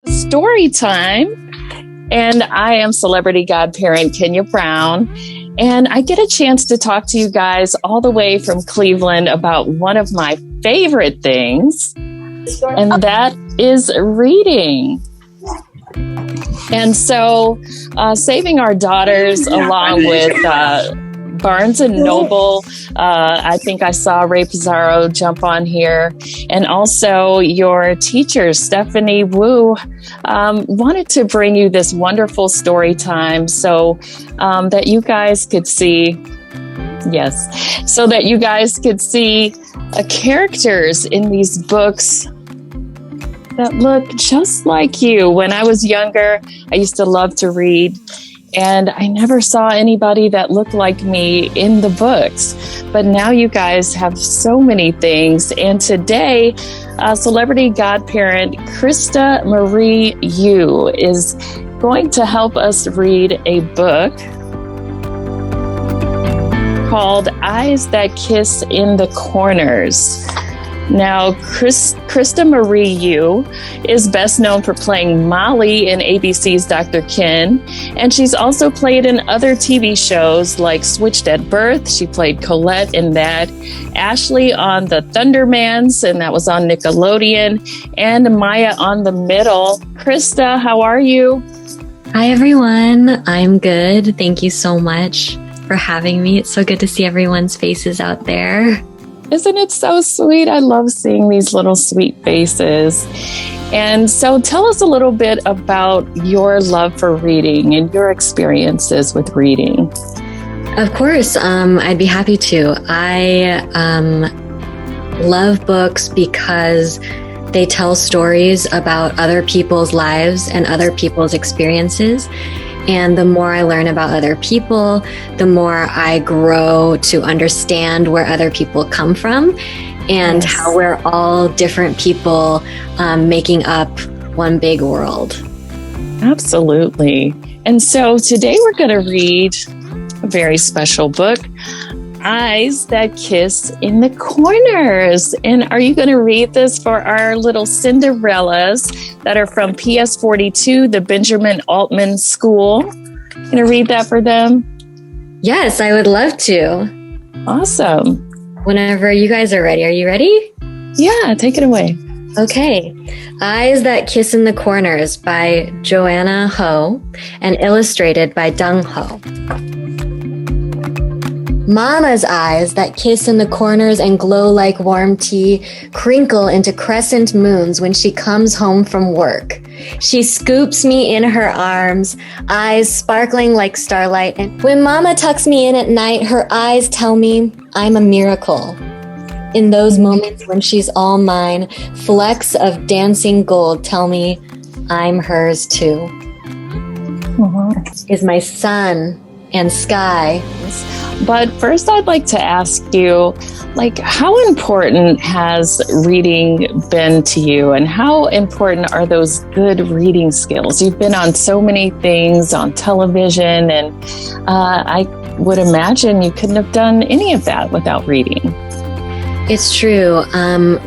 Story time, and I am Celebrity Godparent Kenya Brown, and I get a chance to talk to you guys all the way from Cleveland about one of my favorite things, and that is reading. And so saving our daughters along with Barnes and Noble. I think I saw Ray Pizarro jump on here. And also your teacher, Stephanie Wu, wanted to bring you this wonderful story time so that you guys could see, characters in these books that look just like you. When I was younger, I used to love to read. And I never saw anybody that looked like me in the books. But now you guys have so many things. And today, Celebrity Godparent Krista Marie Yu is going to help us read a book called Eyes That Kiss in the Corners. Now, Krista Marie Yu is best known for playing Molly in ABC's Dr. Ken, and she's also played in other TV shows like Switched at Birth. She played Colette in that, Ashley on The Thundermans, and that was on Nickelodeon, and Maya on The Middle. Krista, how are you? Hi, everyone. I'm good. Thank you so much for having me. It's so good to see everyone's faces out there. Isn't it so sweet? I love seeing these little sweet faces. And so tell us a little bit about your love for reading and your experiences with reading. Of course, I'd be happy to. I love books because they tell stories about other people's lives and other people's experiences. And the more I learn about other people, the more I grow to understand where other people come from and how we're all different people making up one big world. Absolutely. And so today we're going to read a very special book, Eyes That Kiss in the Corners. And are you going to read this for our little Cinderellas that are from PS42, the Benjamin Altman School? Going to read that for them? Yes, I would love to. Awesome. Whenever you guys are ready. Are you ready? Yeah, take it away. Okay. Eyes That Kiss in the Corners by Joanna Ho and illustrated by Deng Ho. Mama's eyes that kiss in the corners and glow like warm tea crinkle into crescent moons when she comes home from work. She scoops me in her arms, eyes sparkling like starlight. And when Mama tucks me in at night, her eyes tell me I'm a miracle. In those moments when she's all mine, flecks of dancing gold tell me I'm hers too. Is my sun and sky. But first, I'd like to ask you, how important has reading been to you, and how important are those good reading skills? You've been on so many things on television, and I would imagine you couldn't have done any of that without reading. It's true.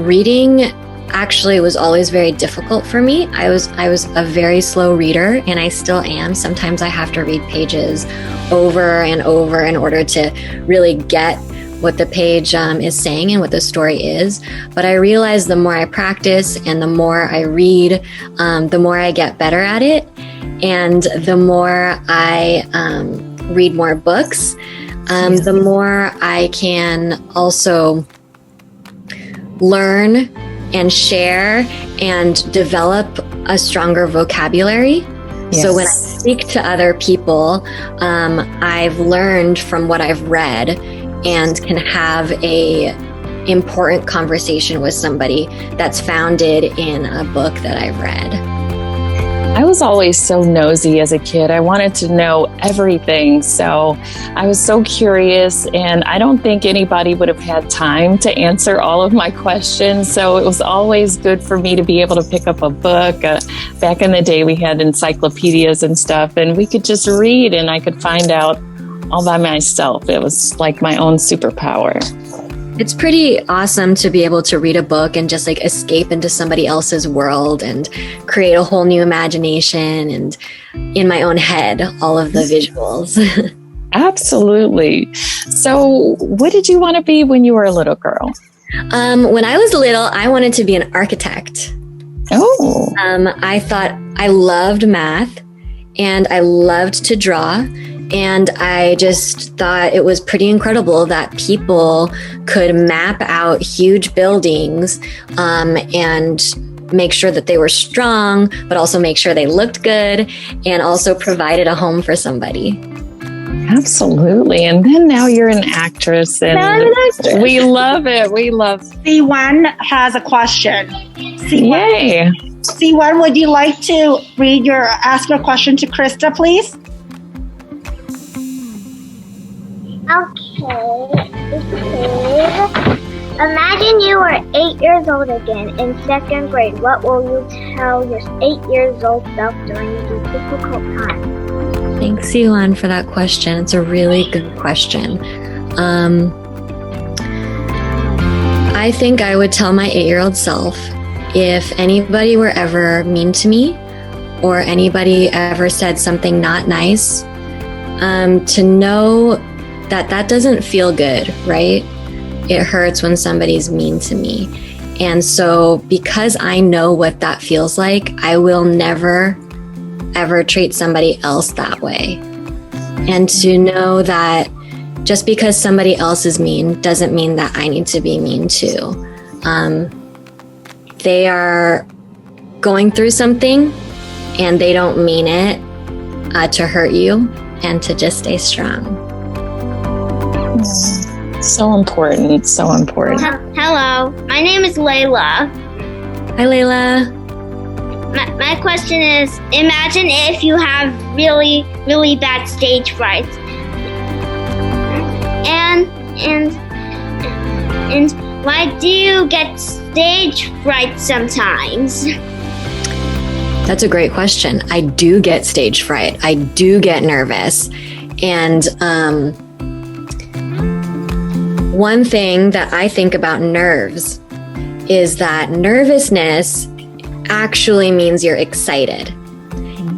Reading actually was always very difficult for me. I was a very slow reader, and I still am. Sometimes I have to read pages over and over in order to really get what the page is saying and what the story is. But I realize the more I practice and the more I read, the more I get better at it. And the more I read more books, the more I can also learn and share and develop a stronger vocabulary. Yes. So when I speak to other people, I've learned from what I've read and can have a important conversation with somebody that's founded in a book that I've read. I was always so nosy as a kid. I wanted to know everything. So I was so curious, and I don't think anybody would have had time to answer all of my questions. So it was always good for me to be able to pick up a book. Back in the day, we had encyclopedias and stuff, and we could just read, and I could find out all by myself. It was like my own superpower. It's pretty awesome to be able to read a book and just like escape into somebody else's world and create a whole new imagination and in my own head, all of the visuals. Absolutely. So what did you want to be when you were a little girl? When I was little, I wanted to be an architect. Oh. I thought I loved math and I loved to draw. And I just thought it was pretty incredible that people could map out huge buildings and make sure that they were strong, but also make sure they looked good and also provided a home for somebody. Absolutely. And then now you're an actress and we love it. We love it. C1 has a question. Yay. C1, would you like to ask your question to Krista, please? Okay. Imagine you were 8 years old again in second grade. What will you tell your 8 years old self during these difficult times? Thanks, Yuan, for that question. It's a really good question. I think I would tell my 8-year-old self, if anybody were ever mean to me or anybody ever said something not nice, to know that doesn't feel good, right? It hurts when somebody's mean to me. And so because I know what that feels like, I will never ever treat somebody else that way. And to know that just because somebody else is mean doesn't mean that I need to be mean too. They are going through something and they don't mean it to hurt you, and to just stay strong. So important. So important. Hello, my name is Layla. Hi, Layla. My question is, imagine if you have really, really bad stage fright. And why do you get stage fright sometimes? That's a great question. I do get stage fright. I do get nervous. And one thing that I think about nerves is that nervousness actually means you're excited.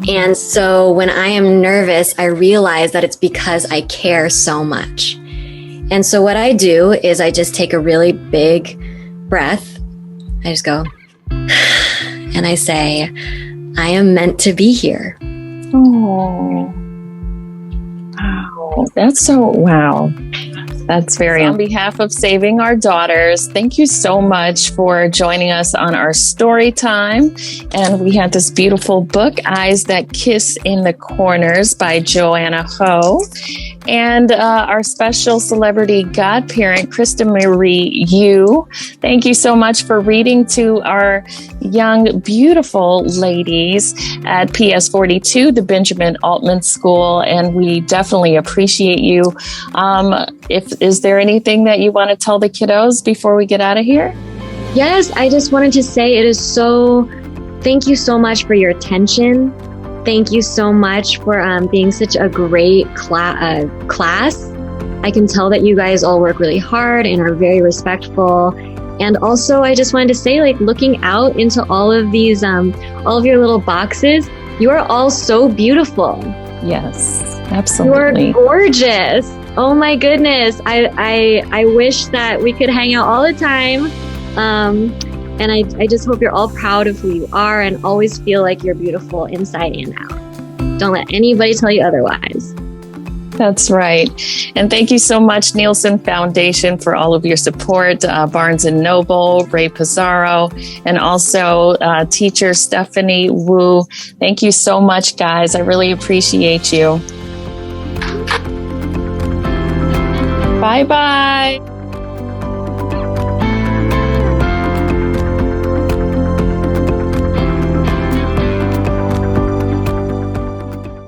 And so when I am nervous, I realize that it's because I care so much. And so what I do is I just take a really big breath. I just go, and I say, I am meant to be here. Oh, wow. That's so, wow. That's very, on behalf of Saving Our Daughters, thank you so much for joining us on our story time. And we had this beautiful book, Eyes That Kiss in the Corners by Joanna Ho. And our special celebrity godparent, Krista Yu. Thank you so much for reading to our young, beautiful ladies at PS 42, the Benjamin Altman School. And we definitely appreciate you. Is there anything that you want to tell the kiddos before we get out of here? Yes, I just wanted to say thank you so much for your attention. Thank you so much for being such a great class. I can tell that you guys all work really hard and are very respectful. And also, I just wanted to say, like, looking out into all of these, all of your little boxes, you are all so beautiful. Yes, absolutely. You are gorgeous. Oh my goodness. I wish that we could hang out all the time. And I just hope you're all proud of who you are and always feel like you're beautiful inside and out. Don't let anybody tell you otherwise. That's right. And thank you so much, Nielsen Foundation, for all of your support, Barnes & Noble, Ray Pizarro, and also teacher Stephanie Wu. Thank you so much, guys. I really appreciate you. Bye-bye.